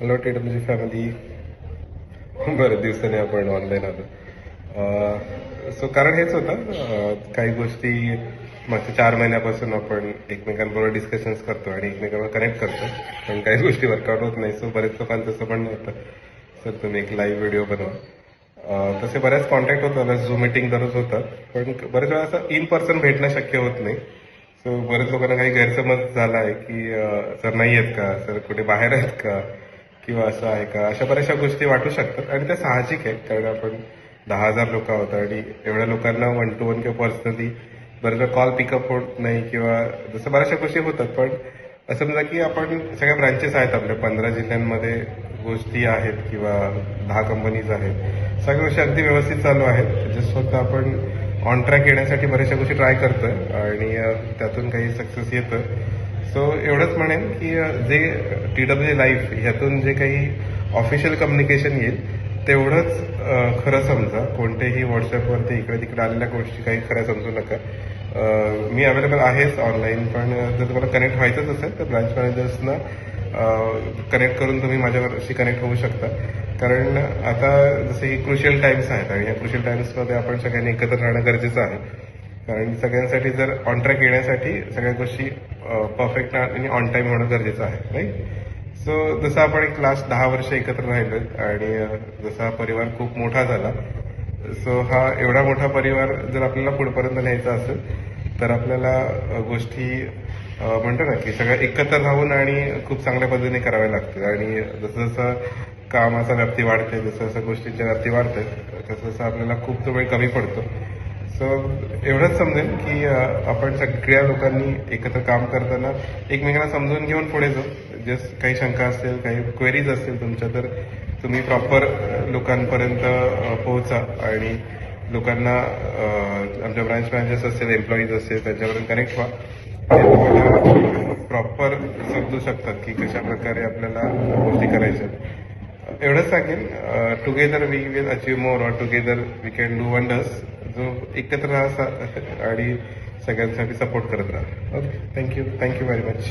Hello TWG family. बरं दिवसाने आपण ऑनलाईन आलो. सो कारण हेच होतं, काही गोष्टी मागच्या 4 महिन्यापासून आपण एकमेकांबरोबर डिस्कशन्स करतो आणि एकमेकांवर कनेक्ट करतो, पण काही गोष्टी वर्कआउट होत नाही. सो बरेच लोकांचं असं म्हणणं होतं, सर तुम्ही एक लाईव्ह व्हिडिओ बनवा. तसे बऱ्याच कॉन्टॅक्ट होतात, झूम मीटिंग दररोज होतात, पण बरेच वेळा असं इन पर्सन भेटणं शक्य होत नाही. सो बरेच लोकांना काही गैरसमज झाला आहे की सर नाही आहेत का, सर कुठे बाहेर आहेत का, किंवा असं आहे का, अशा बऱ्याचशा गोष्टी वाटू शकतात. आणि त्या साहजिक आहेत, कारण आपण 10,000 लोक आहोत आणि एवढ्या लोकांना 1 to 1 किंवा पर्सनली बरेचदा कॉल पिकअप होत नाही, किंवा जसं बऱ्याचशा गोष्टी होतात. पण असं समजा की आपण सगळ्या ब्रांचेस आहेत, आपल्या 15 जिल्ह्यांमध्ये गोष्टी आहेत किंवा 10 कंपनीज आहेत, सगळ्या गोष्टी अगदी व्यवस्थित चालू आहेत. जस्ट फक्त आपण ऑन ट्रॅक येण्यासाठी बऱ्याचशा गोष्टी ट्राय करतोय आणि त्यातून काही सक्सेस येतं. सो एवढंच म्हणेन की जे TWG लाईव्ह ह्यातून जे काही ऑफिशियल कम्युनिकेशन येईल तेवढंच खरं समजा. कोणतेही व्हॉट्सअपवरती इकडे तिकडे आलेल्या गोष्टी काही खऱ्या समजू नका. मी अवेलेबल आहेच ऑनलाईन, पण जर तुम्हाला कनेक्ट व्हायचंच असेल तर ब्रांच मॅनेजर्सना कनेक्ट करून तुम्ही माझ्यावरशी कनेक्ट होऊ शकता. कारण आता जसे की क्रुशियल टाइम्स आहेत आणि या क्रुशियल टाइम्समध्ये आपण सगळ्यांनी एकत्र राहणं गरजेचं आहे. कारण सगळ्यांसाठी जर ऑन ट्रॅक येण्यासाठी सगळ्या गोष्टी परफेक्ट आणि ऑन टाईम होणं गरजेचं आहे, राईट. सो जसं आपण एक लास्ट 10 वर्ष एकत्र राहिलो आणि जसा हा परिवार खूप मोठा झाला, सो हा एवढा मोठा परिवार जर आपल्याला पुढेपर्यंत न्यायचा असेल तर आपल्याला गोष्टी म्हणतो ना की सगळ्या एकत्र राहून आणि खूप चांगल्या पद्धतीने कराव्या लागतील. आणि जसं जसं कामाचा व्याप्ती वाढते, जसं जसं गोष्टींच्या व्याप्ती वाढते, तसं तसं आपल्याला खूप तो वेळ कमी पडतो. सो एवढंच समजेल की आपण सगळ्या लोकांनी एकत्र काम करताना एकमेकांना समजून घेऊन पुढे जाऊ. जस्ट काही शंका असतील, काही क्वेरीज असतील तुमच्या, तर तुम्ही प्रॉपर लोकांपर्यंत पोहोचा आणि लोकांना आमच्या ब्रांच मॅनेजर्स असतील, एम्प्लॉईज असतील, त्यांच्यापर्यंत कनेक्ट व्हा. ते तुम्हाला प्रॉपर समजू शकतात की कशा प्रकारे आपल्याला गोष्टी करायच्या. एवढंच सांगेन, together we will achieve more, or together we can do wonders. जो एकत्र राहा आणि सगळ्यांसाठी सपोर्ट करत राहा. Okay, thank you very much.